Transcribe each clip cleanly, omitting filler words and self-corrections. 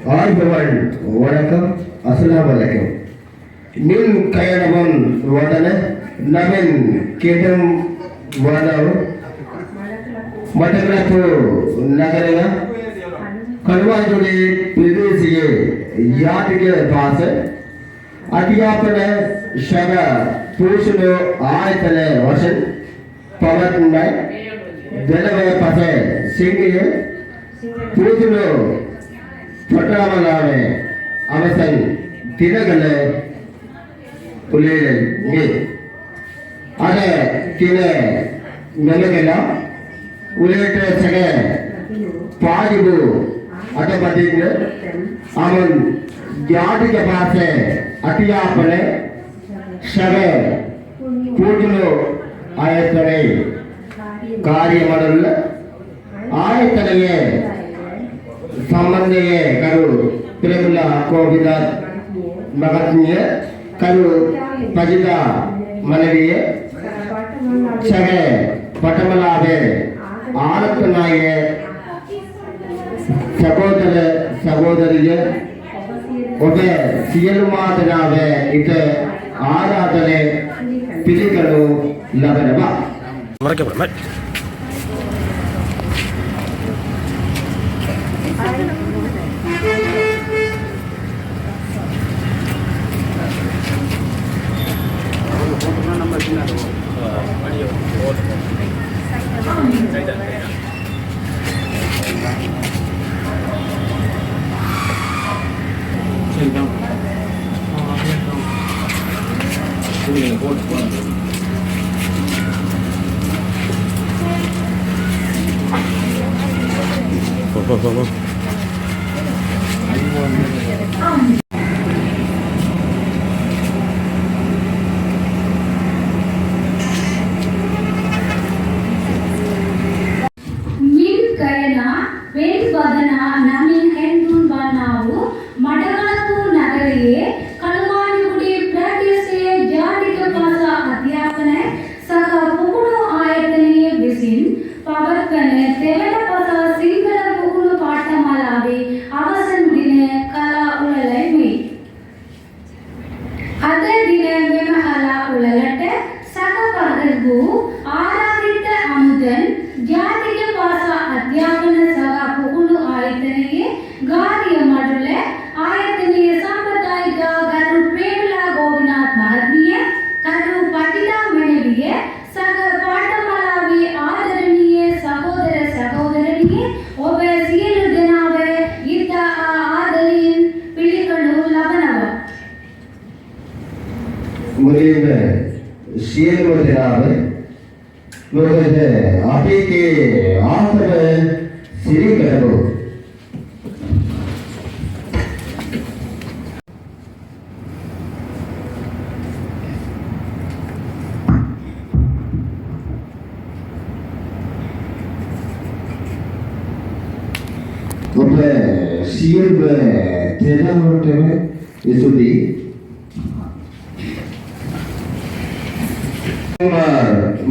ஆய்பவன் வணக்கம். அஸ்ஸலாமு அலைக்கும். நின் கயனவன் வதன நவன் கேடம் වඩාව මටකලපු නගරය කළුවාජුලේ ප්‍රදේශයේ යාතික පාස අධ්‍යාපන ශාල පෝෂණ ආයතන වශයෙන් පවත්වන්නේ දෙලවේ පසේ සිංහය පෝෂණ පටාවලාවේ අවසන් දිනගල උලේලේ ada kira melekela ulete sege pajibu ada badinga aman jadi ke paase atiyapane sege poodulo ayatane karya madulla ayatane sambandhaye karu piremula kovida magatniya karu pajida manaviye සගේ පටමලාවේ ආරක්ෂණයේ සහෝදර සහෝදරිය ඔබ සියලු මාතනාවේ ඉත ආරාධනය පිළිගනු ලබනවා.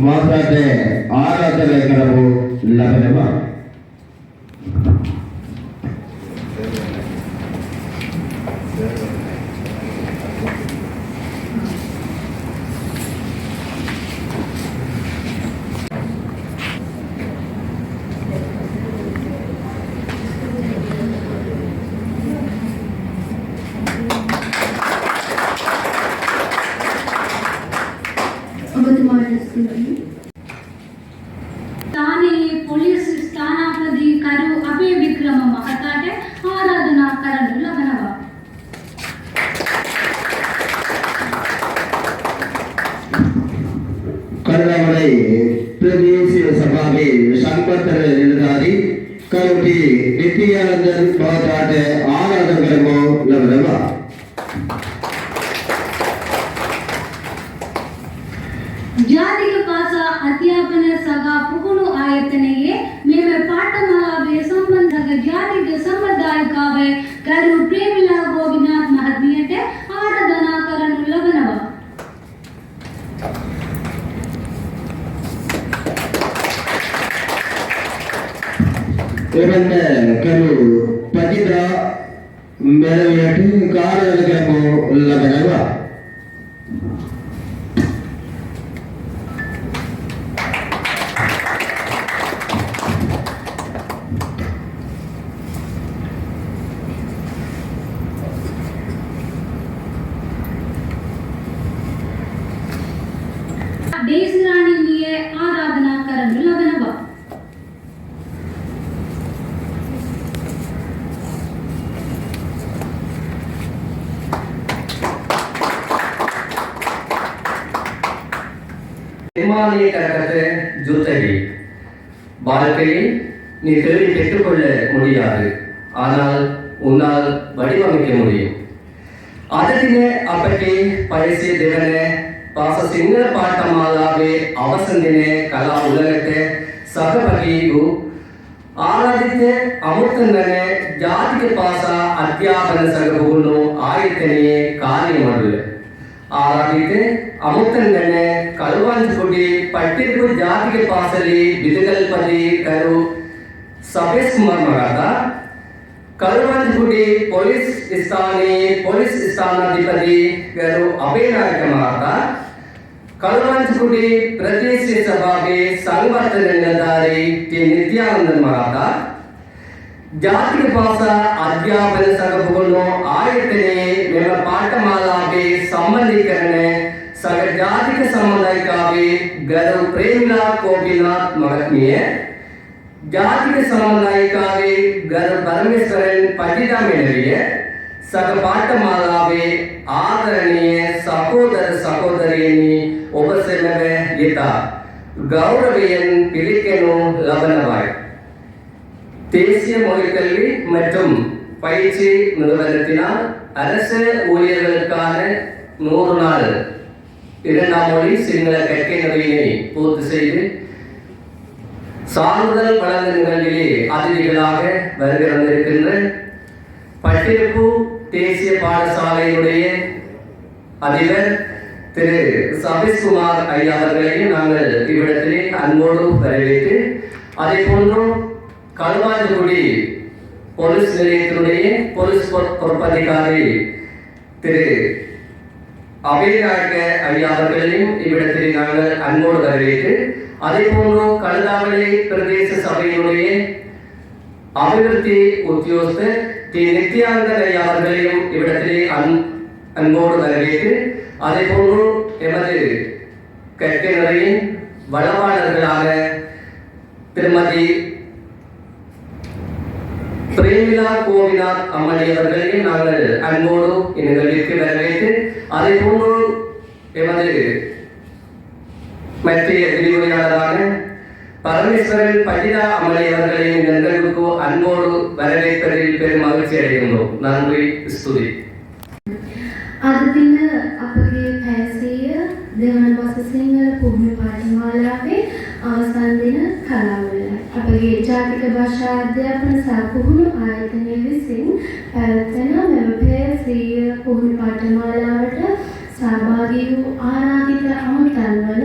ಮಾತಾಡೆ ಆರಾಧನೆ ಕರವು ಲಭ್ಯವಾ प्रदेशीय सभा में संपत्र निर्धारी करोटी नित्यानंदन बहुत आराधन करमो लवरवा ಜಾತಿಕ ಪಾಸ ಅಧ್ಯಾಪನ ಸಗ ಪುಗುಣು ಆಯತನೆಯೇ ಮೇವೆ ಪಾಠಮಾಲಾವೆ ಸಂಬಂಧಕ ಜಾತಿಗೆ ಸಂಪ್ರದಾಯಕಾವೆ ಕರು ಪ್ರೇಮಿಲ ಗೋವಿನಾಥ್ ಮಹತ್ಮಿಯತೆ ಆರಾಧನಾ ಕರನು ಲವನವ එවන්න කරු පදිදා මෙලවියට කාර්යය කරමු ලබනවා. දේශනානීය ආරාධනා කරනු ලබනවා. நிர்மாணிய கழகத்தை ஜூத்தடி வாழ்க்கையை நீ தேடி பெற்றுக்கொள்ள முடியாது, ஆனால் உன்னால் வடிவமைக்க முடியும். அததிலே අපට පරිසය දෙවන පාස සිංහල පාඨමාලාවේ අවසන්දිනේ කලා උලකට සහභාගී වූ ආරාධිත අමුත්තනනේ ජාතික පාසා අධ්‍යාපන සංග ආයතනයේ කාර්යමඩුල ආරාධිත අමුත්තනනේ කලවන්කුඩි පට්ටිපු ජාතික පාසලේ විදකල්පති කරු සබෙස් මර්මගතා කලවන්කුඩි පොලිස් ස්ථානාධිපති කරු අබේනායක මහතා කලවන්කුඩි ප්‍රදේශීය සභාවේ සංවර්ධන නිලධාරී ටී නිත්‍යානන්ද මහතා ජාතික භාෂා අධ්‍යාපන සංග ආයතනයේ මෙම පාඨමාලාවේ සම්බන්ධීකරණ සංග ජාතික සමුදායිකාවේ ගරු ප්‍රේමිලා කෝපිනාත් මහත්මිය ජාතික සමුදායිකාවේ ගරු පරමේශ්වරන් පටිදා මෙලවිය සංග පාඨමාලාවේ ආදරණීය සහෝදර සහෝදරියනි ඔබ සැමව යෙතා கௌரவியன் பிரிக்கணு லபனவாய் தேசிய மொழிக் கல்வி மற்றும் பயிற்சி நிறுவனத்தினால் அரசு ஊழியர்களுக்கான 100 நாள் 2ஆம் மொழி சிங்கள கற்கை நெறியினை பூர்த்தி செய்து சான்றிதழ் வழங்கும் நிகழ்விலே அதிதிகளாக வருகை வந்திருக்கின்ற பட்டிருப்பு தேசிய பாடசாலையினுடைய அதிபர் திரு சபீஷ்குமார் ஐயா அவர்களையும் நாங்கள் இவ்விடத்திலே அன்போடு வரவேற்று அதே போன்று களுவாஞ்சிக்குடி போலீஸ் நிலையத்தினுடைய போலீஸ் பொறுப்பதிகாரி திரு அபேநாயக்க ஐயா அவர்களையும் இவ்விடத்திலே நாங்கள் அன்போடு வரவேற்று அதே போன்று கழுதாவளை பிரதேச சபையினுடைய அபிவிருத்தி உத்தியோகஸ்தர் டி நித்யானந்தன் ஐயா அவர்களையும் இவ்விடத்திலே அன்போடு வரவேற்று அதே போன்று எமது கற்கை நெறியின் வளவாளர்களான திருமதி பிரேமிலா கோவிநாத் அம்மணி அவர்களையும் நாங்கள் அன்போடு இந்நிகழ்விற்கு வரவேற்று அதே போன்று எமது மத்திய விரிவுரையாளரான பரமேஸ்வரன் பட்டிதா அம்மணி அவர்களையும் இந்த நிகழ்வுக்கு அன்போடு வரவேற்பதில் பெரும் மகிழ்ச்சி அடைகின்றோம். நன்றி, ஸ்துதி. අද දින අපගේ පැසීය දෙවන පස සිංහල පුහුණු පාඨමාලාවේ අවසන් දින කලාවලයි. අපගේ ජාතික භාෂා අධ්‍යාපන සහ පුහුණු ආයතනය විසින් පැවැත්වෙන මෙම පැසීය පුහුණු පාඨමාලාවට සහභාගී වූ ආරාධිත අමුත්තන්වල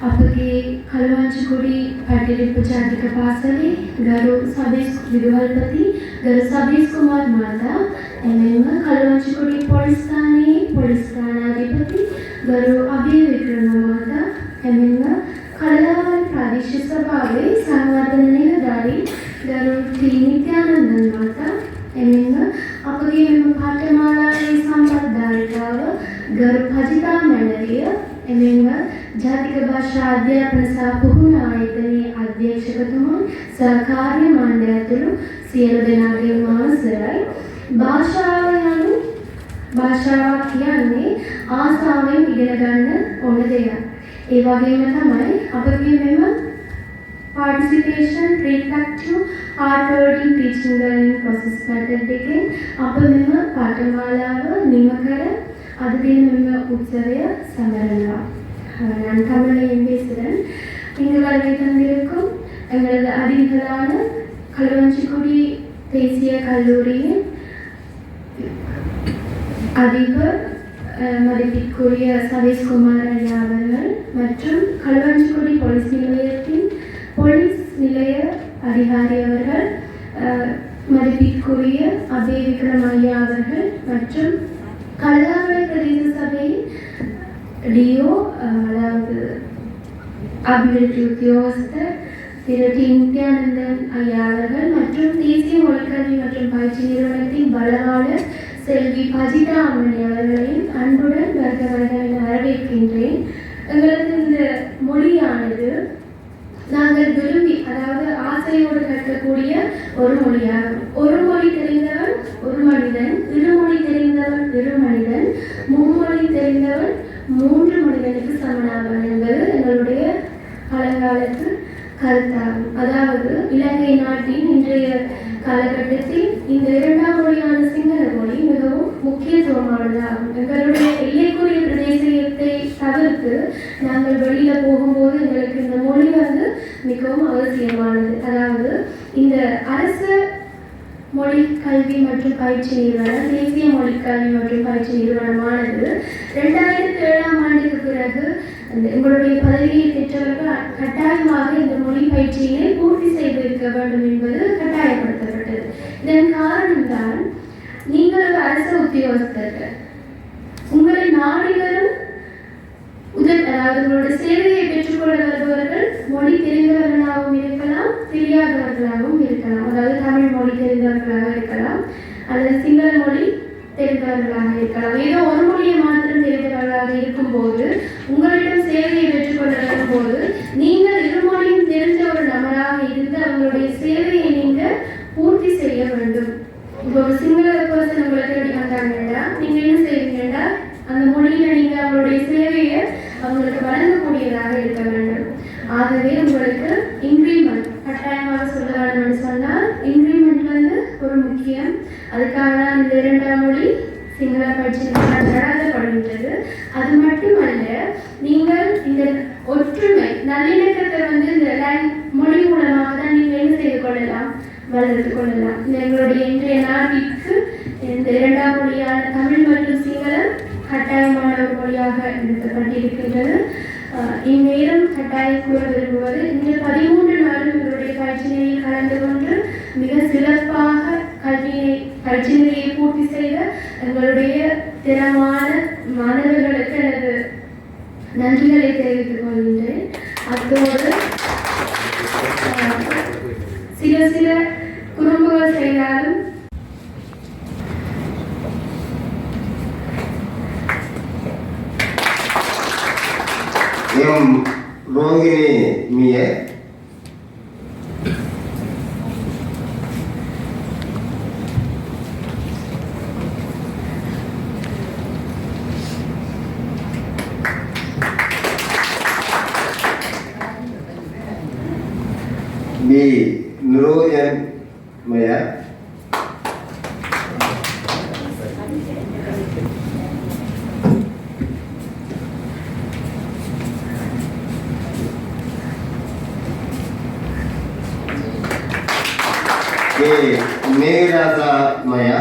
අපගේ කලවංචිකුඩි පටිලිප්පු ජාතික පාසලේ ගරු සබීස් විදුහල්පති ගරු සබීස් කුමාර් මහතා එමෙන්ම කලවංචිකුඩි පොලිස් ස්ථානයේ පොලිස් ස්ථානාධිපති ගරු අභය වික්‍රම මහතා එමෙන්ම කලදාවල ප්‍රාදේශීය සභාවේ සංවර්ධන නිලධාරී ගරු ටී නිත්‍යානන්දන් මහතා එමෙන්ම අපගේ මෙම පාඨමාලාවේ සම්බන්ධතාව ගරු පජිතා මැනවිය එමෙන්ම ජාතික භාෂා අධ්‍යාපන සහ පුහුණු ආයතනයේ අධ්‍යක්ෂකතුමන් සහකාර්ය මණ්ඩලය ඇතුළු සියලු දෙනාගේම අවසරයි. භාෂාවක් කියන්නේ ආසාවෙන් ඉගෙන ගන්න ඕන දෙයක්. ඒ වගේම තමයි අපගේ මෙම participation reflective art learning teaching learning process method එකෙන් අප මෙම පාඨමාලාව නිම කර අද දින මෙම උත්සවය සමරනවා. நான் தமிழை பேசுகிறேன். இங்கு வருகை தந்திருக்கும் எங்களது அதிதிகளான களுவாஞ்சிக்குடி தேசிய கல்லூரியின் அதிபர் மதிப்பிற்குரிய சபீஷ்குமார் ஐயா அவர்கள் மற்றும் களுவாஞ்சிக்குடி போலீஸ் நிலையத்தின் போலீஸ் நிலைய அதிகாரி அவர்கள் மதிப்பிற்குரிய அதே விக்ரம் ஐயா அவர்கள் மற்றும் கல்லாவளை பிரதேச சபையின் டிஓ அதாவது அபிவிருத்தி உத்தியோகஸ்தர் திரு டி நித்யானந்தன் ஐயா அவர்கள் மற்றும் தேசிய மொழிக்கல்வி மற்றும் பயிற்சி நிறுவனத்தின் பலவாளர் செல்வி பஜிதா அம்மணி அவர்களையும் அன்புடன் வருகிறவர்களை வரவேற்கின்றேன். எங்களது இந்த மொழியானது நாங்கள் விரும்பி அதாவது ஆசையோடு கற்கக்கூடிய ஒரு மொழியாகும். ஒரு மொழி தெரிந்தவன் ஒரு மனிதன், இருமொழி தெரிந்தவன் இரு மனிதன், மும்மொழி தெரிந்தவன் 3 மனிதனுக்கு சமனாவன் என்பது எங்களுடைய பழங்காலத்து கருத்தாகும். அதாவது இலங்கை நாட்டின் இன்றைய காலகட்டத்தில் இந்த 2ஆம் மொழியான சிங்கள மொழி மிகவும் முக்கியத்துவமானதாகும். எங்களுடைய எல்லைக்குரிய பிரதேசத்தை தவிர்த்து நாங்கள் வெளியில போகும்போது எங்களுக்கு இந்த மொழி மிகவும் அவசியமானது. அதாவது இந்த அரசு மொழி கல்வி மற்றும் பயிற்சி நிறுவனம் தேசிய மொழிக்கல்வி மற்றும் பயிற்சி நிறுவனமானது 2007ஆம் ஆண்டுக்கு பிறகு எங்களுடைய பதவியை பெற்றவர்கள் கட்டாயமாக இந்த மொழி பயிற்சியினை பூர்த்தி செய்திருக்க வேண்டும் என்பது கட்டாயப்படுத்தப்பட்டது. இதன் காரணம்தான் நீங்கள் ஒரு அரசு உத்தியோகஸ்தர்கள் உங்களை நாடி வரும் அதாவது உங்களுடைய சேவையை பெற்றுக்கொள்ள வருபவர்கள் மொழி தெரிந்தவர்களாகவும் இருக்கலாம், தெரியாதவர்களாகவும் இருக்கலாம். அதாவது தமிழ் மொழி தெரிந்தவர்களாக இருக்கலாம் அல்லது சிங்கள மொழி தெரிந்தவர்களாக இருக்கலாம். ஏதோ ஒரு மொழியை மாத்திரம் தெரிந்தவர்களாக இருக்கும்போது உங்களிடம் சேவையை பெற்றுக்கொள்ள வரும்போது நீங்கள் இருமொழியும் தெரிந்த ஒரு நபராக இருந்து அவங்களுடைய சேவையை நீங்கள் பூர்த்தி செய்ய வேண்டும். இப்போ ஒரு சிங்கள பர்சன் உங்களை தேடி வந்தாங்கன்னா நீங்க என்ன செய்வீங்கன்னா அந்த மொழியில நீங்க அவங்களுடைய சேவையை அவங்களுக்கு வழங்கக்கூடியதாக இருக்க வேண்டும். ஆகவே உங்களுக்கு இன்க்ரிமெண்ட் கட்டாயமாக சொல்ல வேண்டும் சொன்னால் இன்க்ரிமெண்ட் ஒரு முக்கியம். அதுக்காக இந்த 2ஆம் மொழி சிங்கள பயிற்சி நடத்தப்படுகின்றது. அது மட்டுமல்ல நீங்கள் இந்த ஒற்றுமை நல்லிணக்கத்தை இந்த மொழி மூலமாக தான் நீங்கள் என்ன செய்து கொள்ளலாம், வளர்த்து கொள்ளலாம். எங்களுடைய இன்றைய நாட்டிற்கு இந்த 2ஆம் மொழியான தமிழ் மற்றும் சிங்களம் கட்டாயமான ஒரு மொழியாக எடுக்கப்பட்டிருக்கின்றது. இந்நேரம் கட்டாயம் கூற விரும்புவது இந்த 13 நாளும் எங்களுடைய பயிற்சி நிலையில் கலந்து கொண்டு மிக சிறப்பாக பயிற்சி நிலையை பூர்த்தி செய்த எங்களுடைய திறமான மாணவர்களுக்கு எனது நன்றிகளை தெரிவித்துக் கொள்கின்றேன். அத்தோடு சில குறும்புகள் செய்தாலும் எம் ரோகிணி மிய பி நிரோஜன் மய மேகராஜா மயா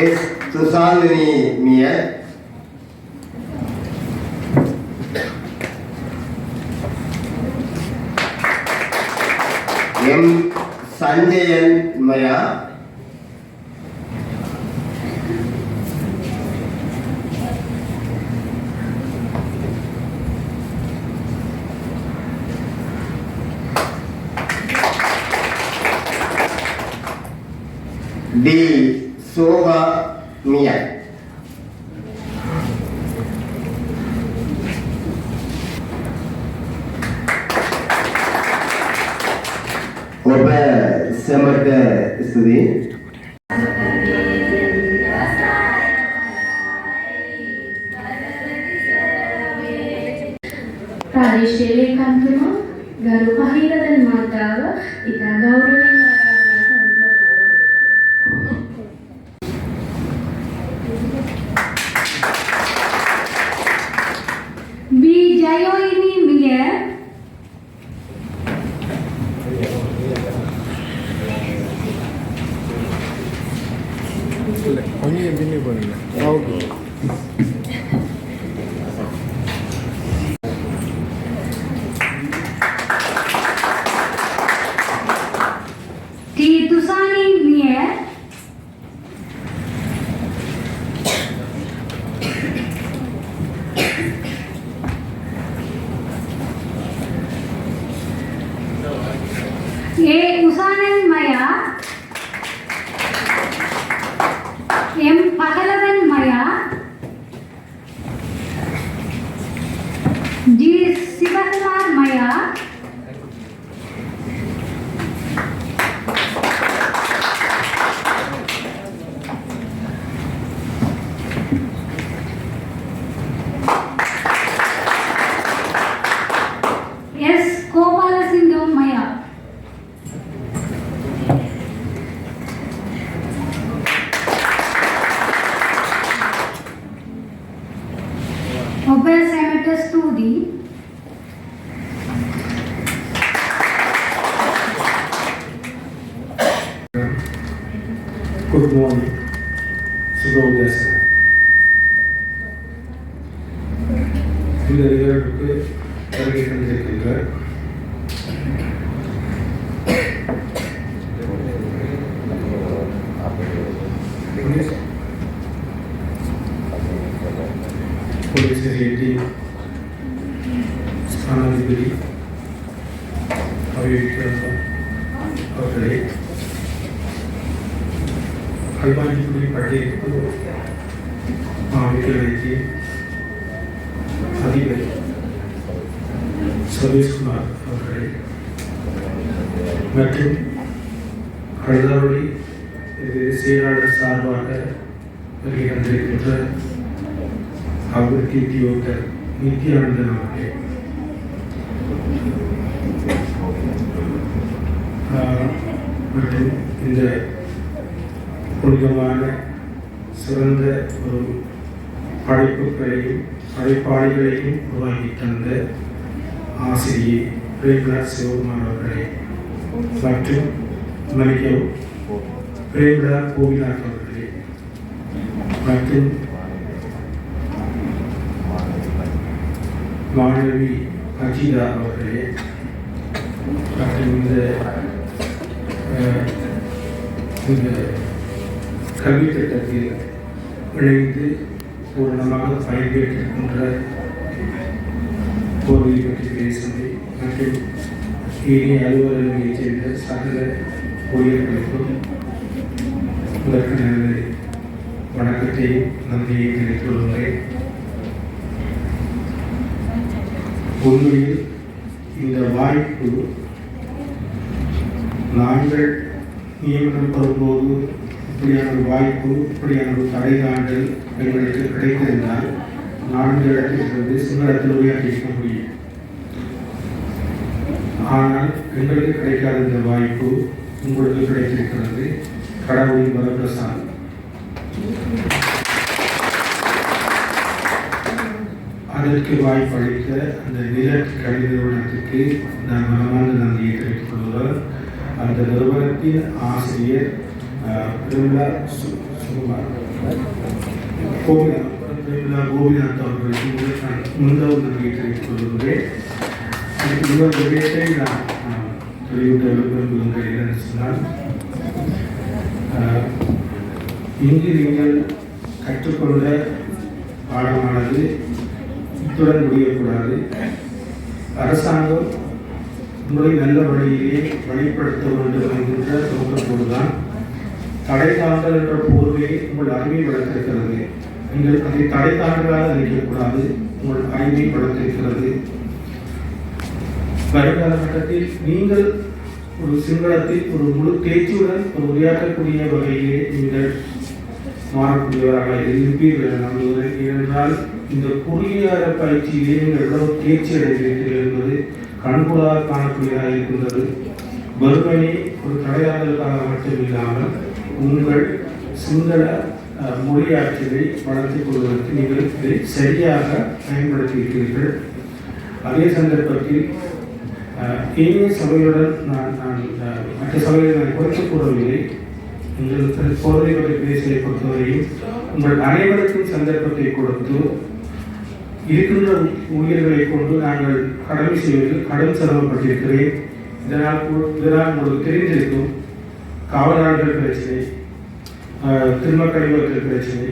எஸ் சுசாந்தினி மிய எம் சஞ்சயன் மயா டி சோபா மியா ඔබ සැමට ස්තුතියි. ප්‍රාදේශීය ලේකම්තුමා ගරු පහිරදන් මාතාව ඉතා ගෞරවයෙන් பி ஜயோயினி மிக இல்லை கொஞ்சம் பின்னி போனீங்க okay. T. Tusani Mier. A. Usanan Maya. M. Pahalavan Maya. G. Sivakumar Maya. S. Kopalasingam Maya. Opel Senator Studi. Good morning, சுகோதேசன். இந்த நிகழ்வுக்கு வருகை தந்திருக்கின்ற போலீஸ் நிலையத்தின் ஸ்தானாதிபதி அவர்களே, கல்வாஞ்சிக்குடி பள்ளிக்கு மாவட்டத்தின் அதிபர் சதீஷ்குமார் அவர்களே மற்றும் கழுதாவளி செயலாளர் சார்பாக வருகின்ற அவருக்கு தியோகர் நித்யானந்தன் அவர்களே, மற்றும் இந்த புனிதமான சிறந்த ஒரு படைப்புகளையும் படைப்பாளிகளையும் உருவாக்கி தந்த ஆசிரியை பிரேம்நாத் சிவகுமார் அவர்களே மற்றும் மணிக்கவும் பிரேம்நாத் கோவிநாத் அவர்களே மற்றும் மாணவி அஜிதா அவர்களே மற்றும் இந்த கல்வி திட்டத்தில் இணைந்து பூரணமாக பயன்பெற்றிருக்கின்ற பொருளை பற்றி பேசுவது மற்றும் ஏனைய அலுவலர்களைச் சேர்ந்த சகல ஊழியர்களுக்கும் இதற்கு எனது வணக்கத்தையும் நன்றியை தெரிவித்துக் கொள்கிறேன். உண்மையில் இந்த வாய்ப்பு நாங்கள் நியமனம் பெறும்போது இப்படியான ஒரு வாய்ப்பு, இப்படியான ஒரு தடைகாண்டல் எங்களுக்கு கிடைத்திருந்தால் 4 இடத்திலிருந்து சிங்களத்தில் உரையாற்றியிருக்க முடியும். ஆனால் எங்களுக்கு கிடைக்காத இந்த வாய்ப்பு உங்களுக்கு கிடைத்திருக்கிறது. கடவுளின் வரப்பிரசாதம். அதற்கு வாய்ப்பளித்த அந்த நிலட் கல்வி நிறுவனத்துக்கு நான் மனமார்ந்த நன்றியை தெரிவித்துக் கொள்கிறேன். அந்த நிறுவனத்தின் ஆசிரியர் கோபிநாத் அவர்களுக்கு முதல் நன்றியை தெரிவித்துக் கொள்கிறேன். இன்னொரு விடயத்தை நான் தெரிவிக்க விரும்புகின்றேன். என்னென்னு சொன்னால், இங்கு நீங்கள் கற்றுக்கொண்ட பாடமானது இத்துடன் முடியக்கூடாது. அரசாங்கம் உங்களை நல்ல வழியிலே வழிப்படுத்த வேண்டும் என்கின்ற நோக்கத்தோடுதான் தடை தாண்டல் என்ற போர்வையை உங்கள் அறிவை வளர்த்திருக்கிறது. நீங்கள் அதை தடை தாண்டலாக நினைக்கக்கூடாது, உங்கள் அறிவை வளர்த்திருக்கிறது. வருங்கால கட்டத்தில் நீங்கள் ஒரு சிங்களத்தில் ஒரு முழு தேர்ச்சியுடன் ஒரு உரையாற்றக்கூடிய வகையிலே நீங்கள் மாறக்கூடியவராக இருப்பீர்கள் என நம்புகிறேன். ஏனென்றால் இந்த குறுகிய பயிற்சியிலே நீங்கள் எவ்வளவு தேர்ச்சி அடைந்திருக்கிறீர்கள் என்பது கண்கூடாக காணக்கூடியதாக இருக்கின்றது. வெறுமனே ஒரு தடையாளர்களுக்காக மட்டும் இல்லாமல் உங்கள் சிங்கள மொழியாட்சியை வளர்த்துக் கொள்வதற்கு நீங்கள் இதை சரியாக பயன்படுத்தியிருக்கிறீர்கள். அதே சந்தர்ப்பத்தில் ஏனைய சபையுடன் நான் மற்ற சபையை நான் குறைத்து கூறவில்லை. எங்களுக்கு பொருளை பேசலை பொறுத்தவரையும் உங்கள் அனைவருக்கும் சந்தர்ப்பத்தை கொடுத்து இருக்கின்ற ஊழியர்களை கொண்டு நாங்கள் கடமை செய்வதில் கடும் சிரமப்பட்டிருக்கிறேன். இதனால் உங்களுக்கு தெரிந்திருக்கும் காவலாளர்கள் பிரச்சனை, திருமண கழிவர்கள் பிரச்சனை,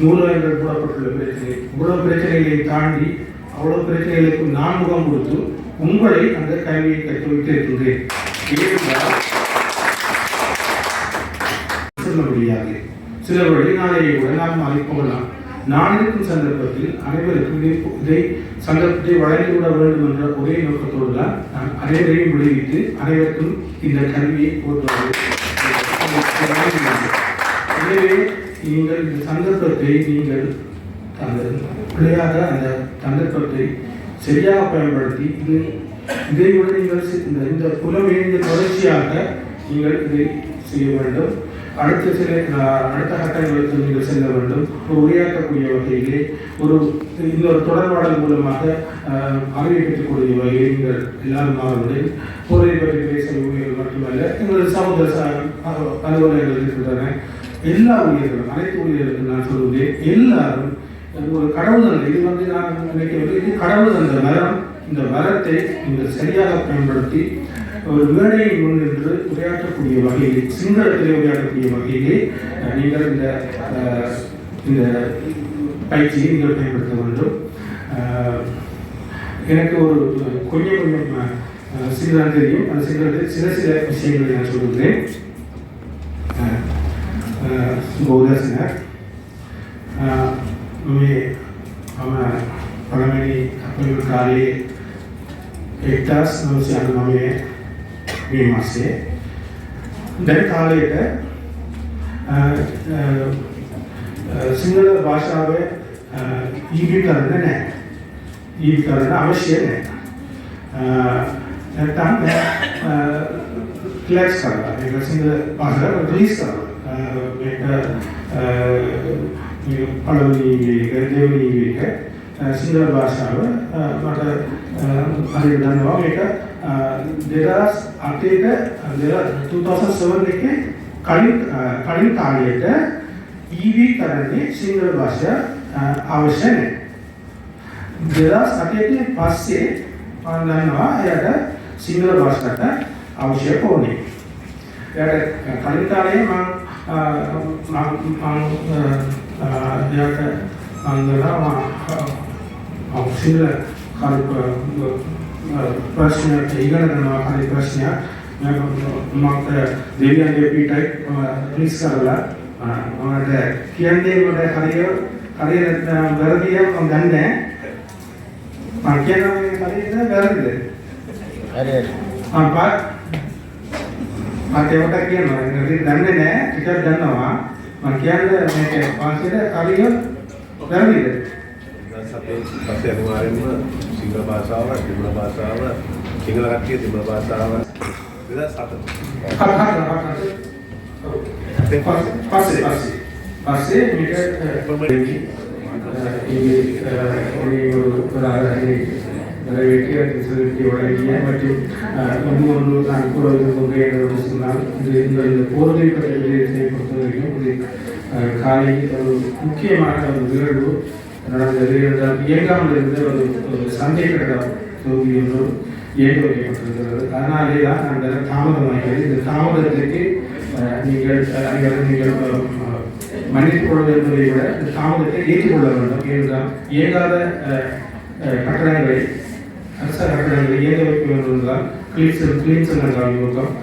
நூலகங்கள் போடப்பட்டுள்ள பிரச்சனை, இவ்வளவு பிரச்சனைகளை தாண்டி அவ்வளவு பிரச்சனைகளுக்கு நான் முகம் கொடுத்து உங்களை அந்த கல்வியை கற்று வைத்திருக்கின்றேன். சொல்ல முடியாது. சில வெளிநாளையை கூட நாம் அழைப்போகலாம். நான் இருக்கும் சந்தர்ப்பத்தில் அனைவருக்கும் இதை சந்தர்ப்பத்தை வழங்கிவிட வேண்டும் என்ற ஒரே நோக்கத்தோடு தான் நான் அனைவரையும் விடுவித்து அனைவருக்கும் இந்த கல்வியை போற்றுவது. எனவே நீங்கள் இந்த சந்தர்ப்பத்தை நீங்கள் அந்த பிள்ளையாக அந்த சந்தர்ப்பத்தை சரியாக பயன்படுத்தி இதை விட நீங்கள் இந்த புலமையின் தொடர்ச்சியாக நீங்கள் இதை செய்ய வேண்டும். அடுத்த கட்டங்களுக்கு நீங்கள் செல்ல வேண்டும். ஒரு உரையாற்றக்கூடிய வகையிலே இன்னொரு தொடர்பாடல் மூலமாக அறிவை பெற்றுக்கூடிய வகையில் நீங்கள் எல்லாரும் மாறுவதில் பொருளை பற்றி பேச ஊழியர்கள் மட்டுமல்ல, எங்களது சமூக அலுவலர்கள் இருக்கின்றன. எல்லா ஊழியர்களும், அனைத்து ஊழியர்களுக்கும் நான் சொல்வதே, எல்லாரும் ஒரு கடவுள் தந்த, இது நான் நினைக்கிறது, இது கடவுள் தந்த வரம். இந்த வரத்தை நீங்கள் சரியாக பயன்படுத்தி ஒரு மேடையை முன்னின்று உரையாற்றக்கூடிய வகையிலே, சிங்களத்திலே உரையாற்றக்கூடிய வகையிலே நீங்கள் இந்த பயிற்சியை நீங்கள் பயன்படுத்த வேண்டும். எனக்கு ஒரு கொஞ்சம் சிங்களம் தெரியும். அந்த சிங்களத்தில் சில விஷயங்களை நான் சொல்லுகிறேன். உதாசனர் පළවෙනි අපේ කාලේ 1999 මේ මාසේ දැන් කාලයට සිංහල භාෂාවේ ඊවි කරන්න නැහැ. ඊවි කරන්න අවශ්‍ය නැහැ. නැත්නම් ක්ලාස් කරලා ඒක සිංහල භාෂාව රිලීස් කරලා මේක පළවෙනි දෙවෙනි එක සිංහල භාෂාව මට හරියට දන්නවා. මේක 2007 එකේ කලින් කාලයට ඊවි කරන්නේ සිංහල භාෂාව අවශ්‍ය නැහැ. 2008 පස්සේ මම දන්නවා එයාට සිංහල භාෂාවට අවශ්‍ය ඕනේ. එයාට කලින් කාලේ මම සිංහල ප්‍රශ්නයක් ඉගෙන ගන්නවා. හරි ප්‍රශ්නයක් මම දෙවියන්ගේ පිටයි රිලීස් කරලා මට කියන්නේ මට හරියට වැරදිය මම දන්නේ නැහැ. මම කියනවා මේ හරියට වැරදිද? හරි. මට ඒකට කියනවා දන්නේ නැහැ. ටිකක් දන්නවා. මම කියන්නේ මේක වාසියට හරියට වැරදිද? පස්සේ අනිවාර්යෙන්ම සිංහල භාෂාව, තිබුණ භාෂාව, සිංහල කට්ටිය තිබුණ භාෂාව 2007. පස්සේ මේක நிறைவேற்றிய மற்றும் இன்னொன்று நான் கூட சொன்னால் இந்த போதை பற்றிய பொறுத்தவரைக்கும் இது காலை ஒரு முக்கியமான ஒரு நிகழ்வு நடந்தது. இயங்காமல் இருந்த ஒரு சந்தை கட்ட தொகுதி ஒன்று இயங்க வைக்கப்பட்டிருக்கிறது. அதனாலே தான் அந்த தாமதமாகிறது. இந்த தாமதத்திற்கு நீங்கள் மன்னித்துக் கொள்ள என்பதை விட இந்த தாமதத்தை ஏற்றுக்கொள்ள வேண்டும். ஏனென்றால் இயங்காத கட்டடங்களை, அரச கட்டடங்களை இயங்க வைக்க வேண்டும் என்றால் கிளீன்ஸ் என்றால்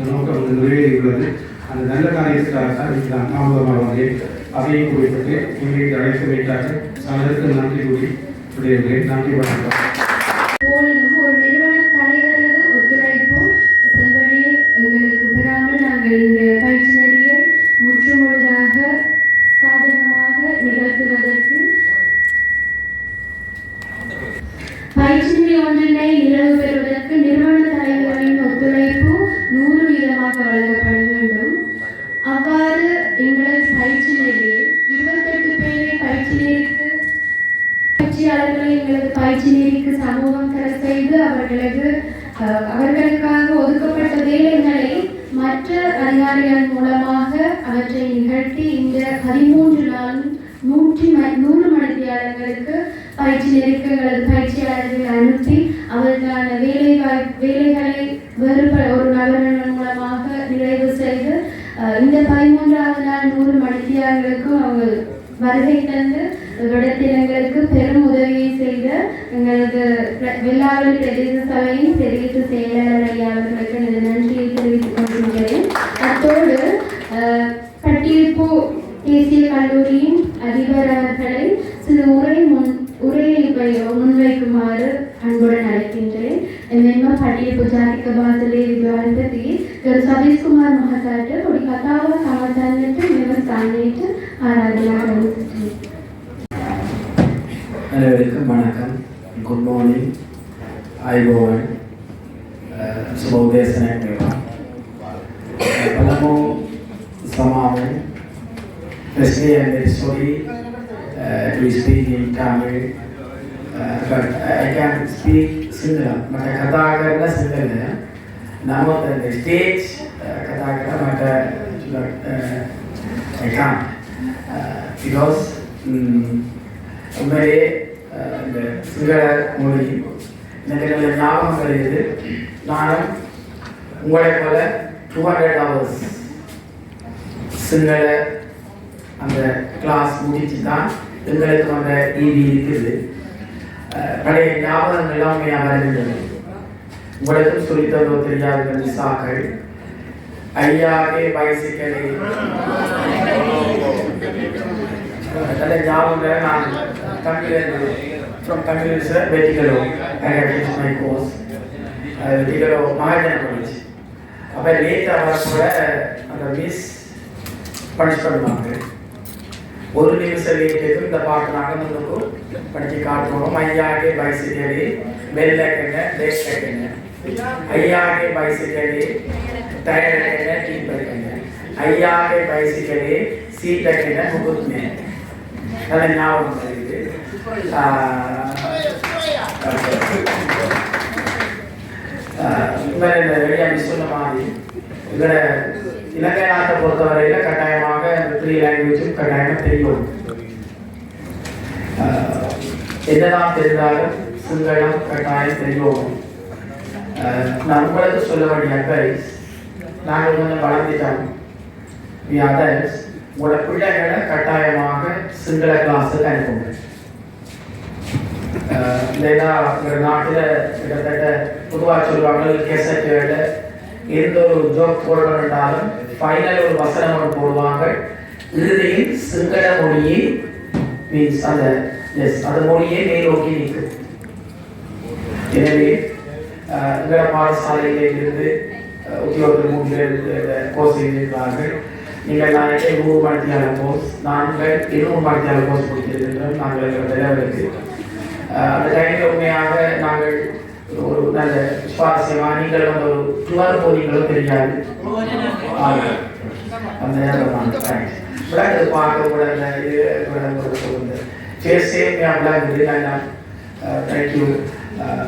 நோக்கம் நிறைவேறியுள்ளது. அந்த நல்ல காரியத்திற்காக நான் தாமதமாக வந்தேன். அதையும் குறிப்பிட்டு எங்களை அழைத்து வைத்தாங்க. அதற்கு நன்றி கூறி விடைகிறேன். நன்றி, வணக்கம். ஒரு நிறுவன தலைவர் ஒத்துழைப்பும் செல்வழி எங்களுக்கு பெறாமல் நாங்கள் இந்த பயிற்சி நெறியை முற்றுமுழுதாக சாதகமாக நிகழ்த்துவதற்கு பயிற்சி நெறி ஒன்றினை நிறைவு பெறுவதற்கு நிறுவன தலைவர்களின் ஒத்துழைப்பு 100% வழங்கப்பட வேண்டும். அவ்வாறு எங்களது பயிற்சி நெறியில் 28 பேரை பயிற்சியாளர்களை எங்களது பயிற்சி நெறிக்கு சமூகம் தர செய்து அவர்களுக்காக ஒதுக்கப்பட்ட வேலைகளை மற்ற அதிகாரிகள் மூலமாக நிகழ்த்தி இந்த 13 நாளும் 100 மணித்தியாளர்களுக்கு பயிற்சியாளர்களை அனுப்பி அவர்களுக்கான வேலைகளை ஒரு நகரங்கள் மூலமாக நிறைவு செய்து இந்த 13வது நாள் 100 மணித்தியாளர்களுக்கும் அவங்க வருகை தந்து விடத்தினங்களுக்கு பெரும் உதவியை செய்த எங்களது வெள்ளாவளி பிரதேச சபையின் தெரிவித்த செயலாளர் ஐயா அவர்களுக்கு எனது நன்றியை தெரிவித்துக் கொள்கின்றேன். அத்தோடு பட்டியல்பூ தேசிய கல்லூரியின் அதிபர் அவர்களை சில உரையை முன்வைக்குமாறு அன்புடன் அழைக்கின்றேன். මෙන්ම පටිය පුජාතික බාසලේ විද්‍යාලපති ගරු සබීස් කුමාර මහතාට පොඩි කතාවක් අවතන්නට මෙම ස්ථානයට ආරාධනා කරමි. அனைவருக்கும் வணக்கம். Good morning. ஐபோவன் சுபோதேசனம் பலமோ சமாவன் especially I'm very sorry to speak in Tamil, but I can speak Sinhala. Mata kata karna Sinhala. Now on the stage kata karna mata I can't because உண்மையே இந்த சிங்கள மொழி எனக்கு நல்ல ஞாபகம் வருகிறது. நானும் உங்களை போல 200 hours சிங்கள அந்த கிளாஸ் முடிச்சு தான் எங்களுக்கு அந்த ஈவி இருக்குது. பழைய ஞாபகம் எல்லாமே வருகின்றது. உங்களுக்கும் சொல்லித்தரோ தெரியாத சாக்கள் ஐயாவே பைசிக்கலை நல்ல ஞாபகம். நான் தமிழ் சார் வெட்டிகளோ மை கோர்ஸ் வெட்டிகளோ மகாஜன காலேஜ். அப்போ லேட்டாக வரக்கூட அந்த மிஸ் பனிஷ் பண்ணுவாங்க. ஒரு நிமிஷம் லேட்டுக்கு இந்த பாட்டு நாங்கள் முன்னுக்கும் படித்து காட்டுவோம். ஐயாவே பைசிக்கலி வெள்ளக்கெண்ண தேக்கெண்ண ஐயாவே பைசிக்கலி டயர்டெண்ண டீப்பெண்ண ஐயாவே பைசிக்கலி சீட்டெண்ண முகுத்மே. நல்ல ஞாபகம் இருக்குது. இந்த வெளியாக சொன்ன மாதிரி இதில் இலங்கை நாட்டை பொறுத்தவரையில் கட்டாயமாக இந்த 3 லாங்குவேஜும் கட்டாயமாக தெரியும். என்னதான் தெரிந்தாலும் சிங்களம் கட்டாயம் தெரியும். நான் உங்களுக்கு சொல்ல வேண்டிய அட்வைஸ், நாங்கள் கொஞ்சம் வளர்ந்துட்டோம். அதர்ஸ் உங்களோட பிள்ளைகளை கட்டாயமாக சிங்கள கிளாஸுக்கு அனுப்புங்க. இல்லைன்னா எங்கள் நாட்டில் கிட்டத்தட்ட பொதுவாக சொல்லுவாங்க கேசட்டுகளில் எந்த ஒரு ஜோக் போடணுன்றாலும் ஃபைனல் ஒரு வசனம் ஒன்று போடுவாங்க. இறுதியில் சிங்கள மொழியை மீன்ஸ் அந்த அந்த மொழியை மேலோக்கி நிற்கும். எனவே எங்கள பாடசாலையில் இருந்து உத்தியோகத்தில் 3 பேர் கோர்ஸ் செய்திருக்கிறார்கள். நீங்கள் நாளைக்கு 100 மணித்தியாளர் கோர்ஸ், நாங்கள் 200 மணித்தியாளர் கோர்ஸ் கொடுத்திருக்கின்றோம். நாங்கள் விளையாடுறது அந்த டைமில் உண்மையாக நாங்கள் ஒரு நல்ல சுவாரஸ்யமாக நீங்கள் வந்து ஒரு 12 போதிகளும் தெரியாது அந்த நேரம் விளையாட்டு பார்க்க கூட இது ஃபேஸே விளையாடுறது. நான் தேங்க்யூ.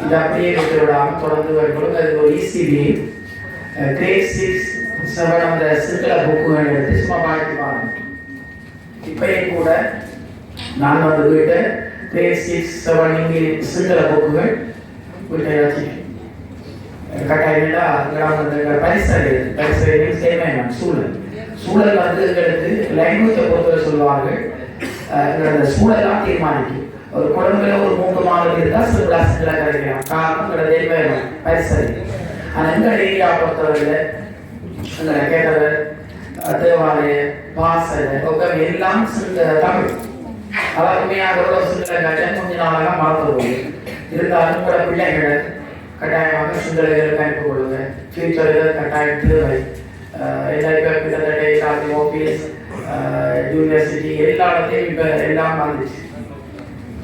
இது அப்படியே விட்டுவிடாமல் தொடர்ந்து வரும்போது அது ஒரு ஈஸிலி கிரேட் 6, 7 அந்த சிங்கள புக்குகள் எடுத்து சும்மா பாடி பாருங்க. இப்பயும் கூட நான் வந்து வீட்டை கிரேட் 6, 7 இங்கிலீஷ் சிங்கள புக்குகள் வீட்டை வச்சு கட்டாயமில்லா பரிசரையும் சேமையான சூழல் வந்து எங்களுக்கு லாங்குவேஜை பொறுத்தவரை சொல்லுவார்கள். எங்களோட சூழலாம் தீர்மானிக்கும். ஒரு குழந்தைல ஒரு 3 மாதம் இருந்தால் சிங்கள கிடைக்கலாம். காரணம் எங்களோட தேவையான பரிசரை. ஆனால் எங்கள் ஏரியா பொறுத்தவரையில் எங்களை கேட்டது தேவாலய பாசனை ஒக்கம் எல்லாம் தமிழ். அதாவது உண்மையாக சிங்கள காட்சி கொஞ்ச நாளாக மறந்துடுவோம். இருந்தாலும் கூட பிள்ளைகளை கட்டாயமாக சிங்களர்களுக்கு அனுப்பி கொடுங்க. ஃபியூச்சரில் கட்டாயம் தேவை. எல்லாருக்கும் கிட்டத்தட்ட எல்லாத்தையும் ஆஃபீஸ் யூனிவர்சிட்டி எல்லா இடத்தையும் இப்போ எல்லாம் வந்துச்சு.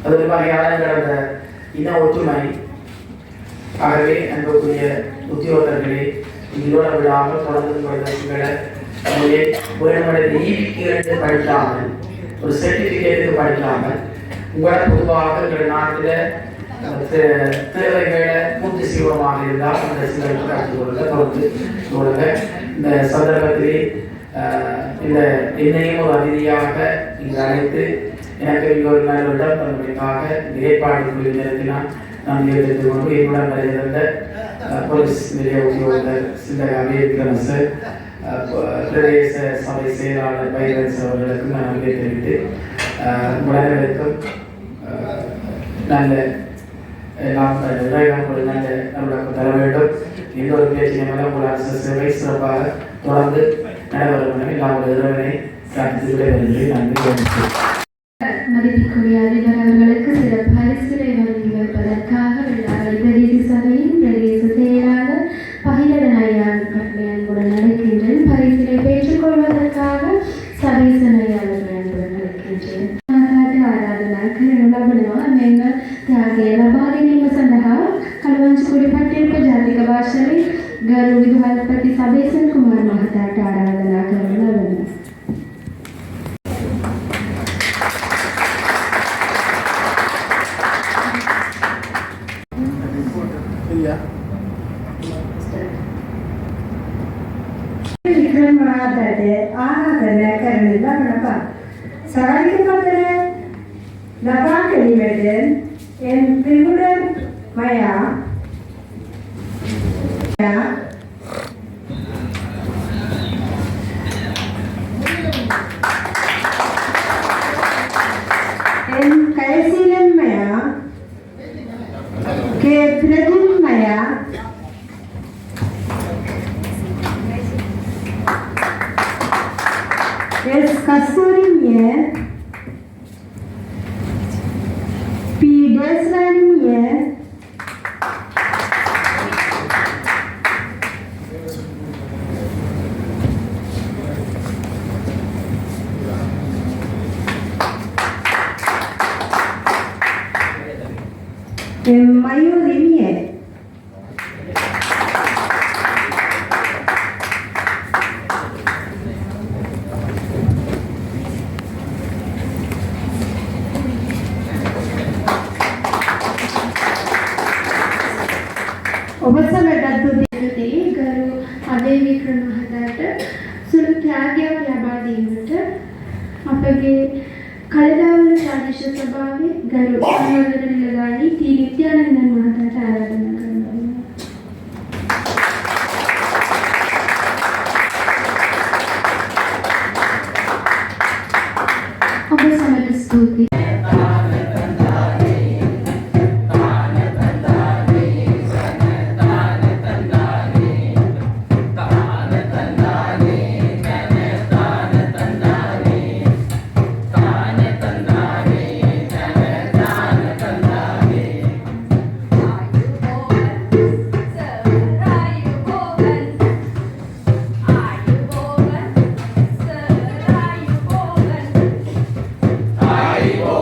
அது ஒரு வகையான கிடந்த இன ஒற்றுமை. ஆகவே அன்புக்குரிய உத்தியோகர்களே, இதோட விடாமல் தொடர்ந்து படித்தவர்களை வேணுமடைய ஈவிக்கு 2 படிக்காமல் ஒரு சர்டிஃபிகேட்டுக்கு படிக்காமல் உங்களோட பொதுவாக எங்கள் நாட்டில் தேவைகளை பூர்த்தி செய்வமாக இருந்தால் அந்த சிலருக்கு கற்றுக் கொடுங்க தொடர்ந்து கொடுங்க. இந்த சந்தர்ப்பத்திலே இந்த என்னையும் ஒரு அதிதியாக இங்கு அழைத்து எனக்கு இங்கே ஒரு நல்ல இடம் தந்தமைக்காக ஏற்பாடு குழுவினருக்கு நான் நன்றி தெரிவித்துக் கொண்டு என்னுடன் வருகின்ற போலீஸ் நிலைய உத்தியோகத்தர் சிந்தகாவே விக்ரமச பிரதேச சபை செயலாளர் பைரன்ஸ் அவர்களுக்கும் நான் நன்றி தெரிவித்து உலகத்திற்கும் நல்ல நாம் இறைவன் ஒரு நல்ல நம்மளுக்கு தர வேண்டும். இன்னொரு பேச்சினை மேலே உங்கள் அரசு சேவை சிறப்பாக தொடர்ந்து நடைபெறும் என நாம் இறைவனை பிரார்த்தித்து விடைபெறுகிறேன். நன்றி. மதிப்பிற்குரிய அதிபர் அவர்களுக்கு சில பரிசுரை வழங்கி வைப்பதற்காக பிரதேச சபையின் பிரதேச செயலாளர் பகிரன் ஐயா அன்புடன் நடக்கின்றேன். பரிசுரை பெற்றுக்கொள்வதற்காக சபீசன் ஐயா அன்புடன் நடக்கின்றேன். ආරාධනා කරනු ලබනවා මෙන්න ත්‍යාගයේ ලබා ගැනීම සඳහා කලවංශකුඩි පට්ටියක ජාතික වාසනේ ගරු විදුහල්පති සබේසන් කුමාර මහතාට ආරාධනා කරනු ලබනවා. වික්‍රම මහතාට ආරාධනා කරනු ලබනවා. සාරික පතන ලබා ගැනීමට එම් ප්‍රමුඩන් මයා එම් කයසීලන් මයා කේ ප්‍රදින් මයා எஸ் கஸ்தூரிமிய பி டேஸ்ரானிமிய எம் மயூரிமிய ගරු අදේ වික්‍රම මහතාට සුළු ත්‍යාගයක් ලබා දීමට අපගේ කලදාවල ප්‍රාදේශ සභාවේ ගරු සහෝදර නිලධාරී ටී නිත්‍යානන්දන් මහතාට ආරාධනා කරනවා. ඔබ සමට ස්තුතියි. Ayo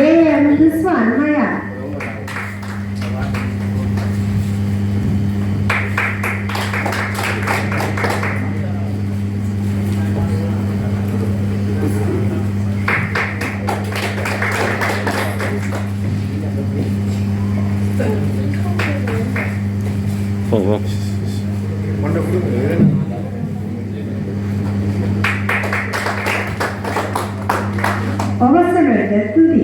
JM Rizwan Maya. අවසරයට තුති.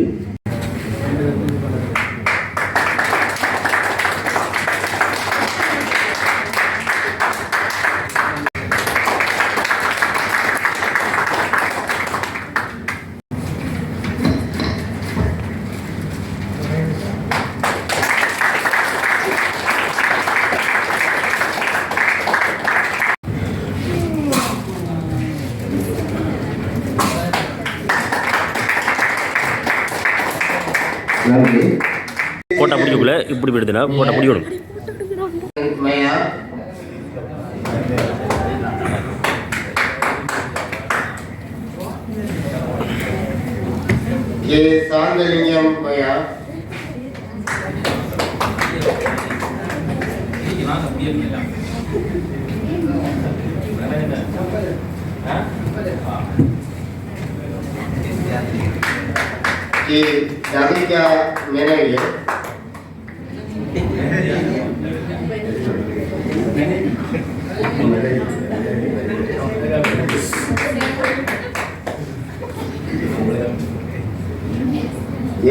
நன்றி. போட்டா பிடிக்கக்குள்ள இப்படி போயிடுதுன்னா போட்டா பிடிக்கணும். மயா கே சாந்தலிங்கம் மயா கே தவிகா மெனவிய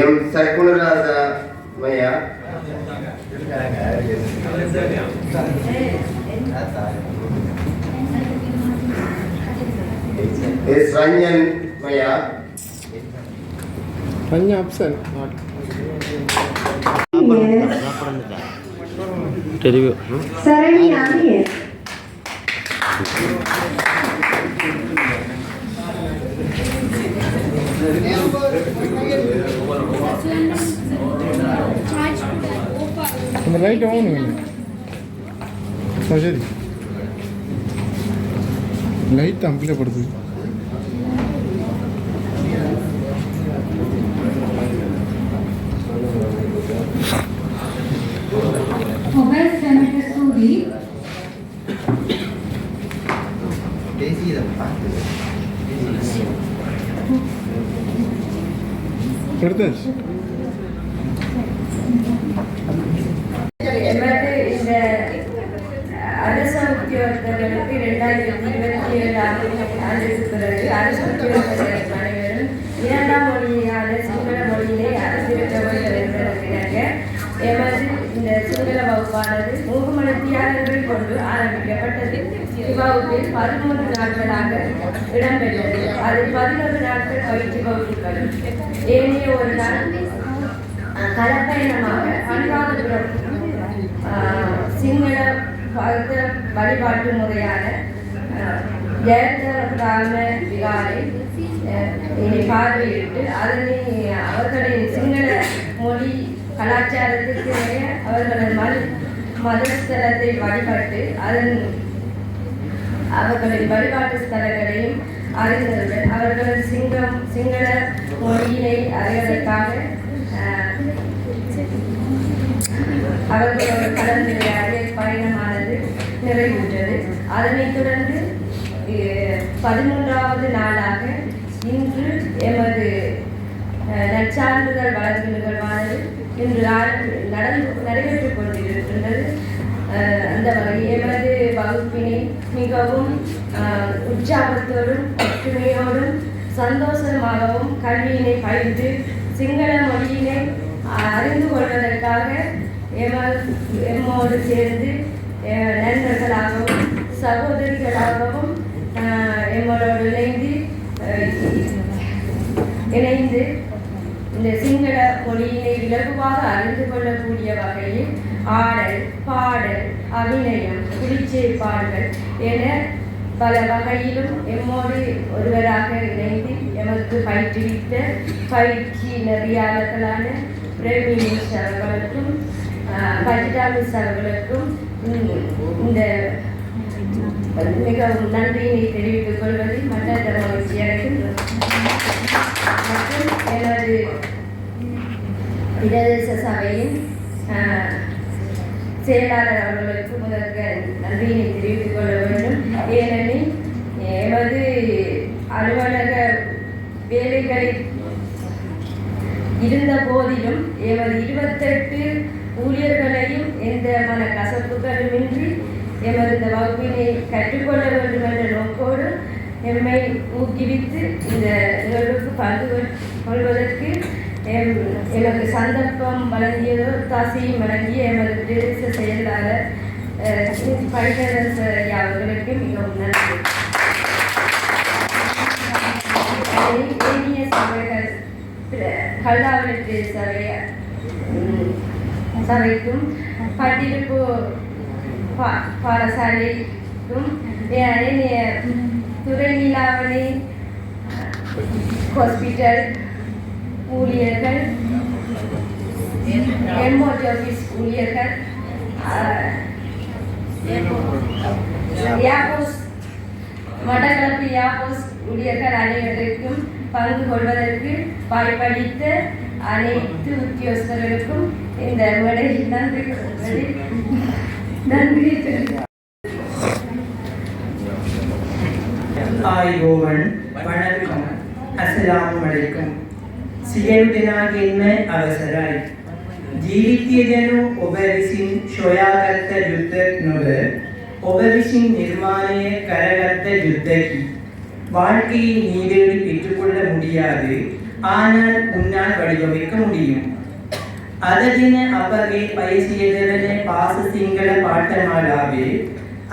எம் சர்க்குணராஜா மயா எஸ் ரஞ்சன் மயா Hanya absen. தெரியும். Sarani Amir. அந்த லைட் ஆன் பண்ணு. சரி. லைட் அம்பிலப்படுது. ඔබ සැමට ස්තුතියි. எடுத்தாச்சு. எமது இந்த அரச உத்தியோகத்தர்களுக்கு 2027 ஆண்டுக்கு பிறகு அரசு உத்தியோகத்தர்கள் அனைவரும் 2ஆம் மொழியான சிங்கள மொழியிலே அரசியல் வேண்டும் என்பதற்கிணங்க எமது இந்த சிங்கள வகுப்பானது 3 மணித்தியாளர்கள் கொண்டு ஆரம்பிக்கப்பட்டது. இவ்வகுப்பில் 13 நாட்களாக இடம்பெற்றது. அதில் 11 நாட்கள் பயிற்சி வகுப்புகளும் ஏனைய ஒரு நாள் கலப்பயணமாக அனுராதபுரம் சிங்கள பௌத்த வழிபாட்டு முறையான ஜெயந்தராம விகாரை பார்வையிட்டு அதனை அவர்களின் சிங்கள மொழி கலாச்சாரத்திற்கு அவர்களது மதஸ்தலத்தை வழிபட்டு அவர்களின் வழிபாட்டு ஸ்தலங்களையும் அறிந்தவர்கள் அவர்களது சிங்கள மொழியினை அறிவதற்காக அவர்களோடு கலந்துரையாடிய பயணமானது நிறைவுற்றது. அதனைத் தொடர்ந்து 13வது நாளாக இன்று எமது நற்சான்றிதழ் வழங்கும் நிகழ்வானது இன்று நடைபெற்றுக் கொண்டிருக்கின்றது. அந்த வகையில் எமது வகுப்பினை மிகவும் உற்சாகத்தோடும் ஒற்றுமையோடும் சந்தோஷமாகவும் கல்வியினை பயின்று சிங்கள மொழியினை அறிந்து கொள்வதற்காக எம்மோடு சேர்ந்து நண்பர்களாகவும் சகோதரிகளாகவும் எம்மோடு இணைந்து இந்த சிங்கள மொழியினை இலகுவாக அறிந்து கொள்ளக்கூடிய வகையில் ஆடல், பாடல், அபிநயம், குடிச்சேற்பாடுகள் என பல வகையிலும் எம்மோடு ஒருவராக இணைந்து எமக்கு பயிற்றுவித்த பயிற்சி நெறியாளர்களான பிரேமி மிஸ் அவர்களுக்கும் பஜிதா மிஸ் அவர்களுக்கும் இந்த மிகவும் நன்றியினை தெரிவித்துக் கொள்வதில் மற்ற மகிழ்ச்சி அடைகின்றோம். மற்றும் எனது பிரதேச சபையின் செயலாளர் அவர்களுக்கு முதற்க நன்றியினை தெரிவித்துக் கொள்ள வேண்டும். ஏனெனில் எமது அலுவலக வேலைகளில் இருந்த போதிலும் எமது 28 ஊழியர்களையும் எந்த மன கசப்புகளுமின்றி எமது இந்த வகுப்பினை கற்றுக்கொள்ள வேண்டும் என்ற நோக்கோடு எம்மை ஊக்குவித்து இந்த நிகழ்வுக்கு பங்கு கொள்வதற்கு எமது சந்தர்ப்பம் வழங்கியதோ தாசியும் வழங்கிய எமது பிரதேச செயலாளர் பைகரசு அவர்களுக்கு மிகவும் நன்றி. ஏனைய சபைகள் கல்லாவளி சபைக்கும் பட்டிருப்பு பாடசாலைக்கும் துறை நீலாவணி ஹாஸ்பிட்டல் ஊழியர்கள், எம்ஓடி ஆஃபீஸ் ஊழியர்கள், மட்டக்களப்பு ஏர்போர்ட் ஊழியர்கள் அனைவருக்கும் பங்கு கொள்வதற்கு வாய்ப்பளித்த அனைத்து உத்தியோகஸ்தர்களுக்கும் இந்த மேடையில் நன்றி ආයුබෝවන් වණකම් අස්ලාමු අලයිකුම් සියලු දෙනාගේම අවසරයි. ජීවිතය ගැන ඔබ විසින් සොයාගත් යුද්ධ නොව ඔබ විසින් නිර්මාණය කරගත් යුද්ධකි. வாழ்க்கையை நீவேறி பெற்றுக்கொள்ள முடியாது, ஆனால் உன்னால் வடிவமைக்க முடியும். අදදින අපගේ පයිසියදවන පාස සිංහල පාඨමාලාවේ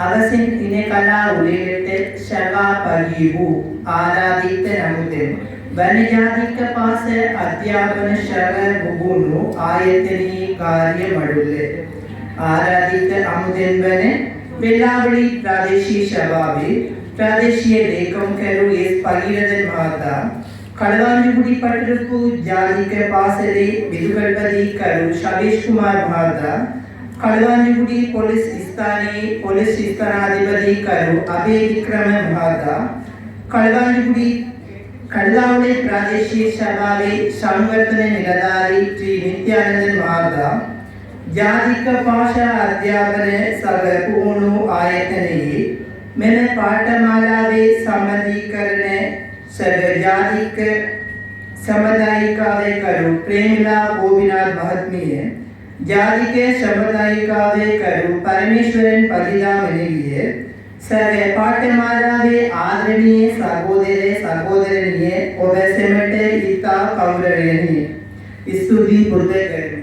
අවසින් ඉන කලා උලේට ශකා පගීවූ ආරාධිත නමුදෙන් වනජාතික පාස අධ්‍යාපන ශර බුබුණු ආයතනී කාර්ය මඩුල්ල ආරාධිත අමුදෙන් වන වෙලාවලි ප්‍රාදේශීය සභාවේ ප්‍රාදේශීය ලේකම් කරු එස් පගීරදන් මහතා කඩවාන්දිගුඩි පටලපු ජාතික පාසලේ විදුකල්පති කරු ශබේෂ් කුමාර් මහතා කඩවාන්දිගුඩි පොලිස් ස්ථානයේ පොලිස් ස්ථානාධිපති කරු අබේ වික්‍රම මහතා කඩලාවලේ ප්‍රාදේශීය සභාවේ සංවර්ධන නිලධාරී ශ්‍රී නිත්‍යානන්ද මහතා ජාතික භාෂා අධ්‍යාපන සග පුහුණු ආයතනයේ මෙම පාඨමාලාවේ සම්බන්ධීකරණ සර්වජාතික සමුදායිකාවේ කරු ප්‍රේමිලා ගෝවිනාත් මහත්මිය ජාතික සමුදායිකාවේ කරු පරමේශ්වරන් පදිලා මෙලිය සර්ව පාඨමාලාවේ ආදරණීය සහෝදරනිය ඔබ සෙමට ඉතා කෞරවණීය ස්තුති පුරුදු කරමි.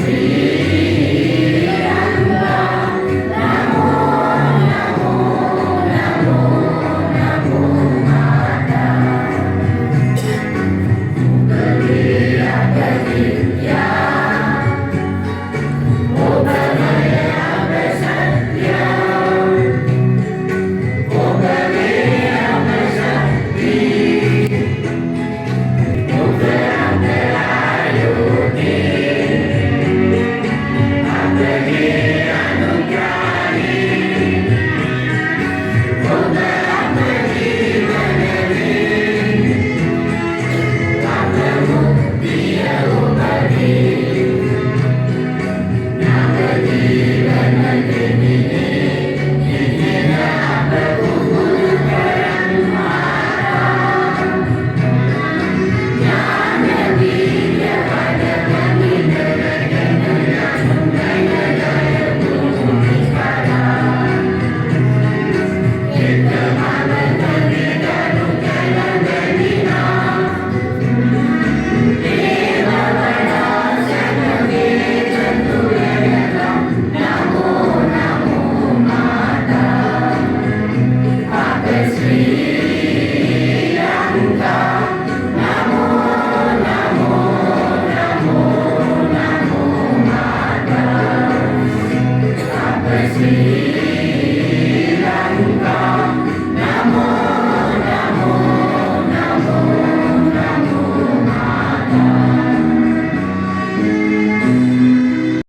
See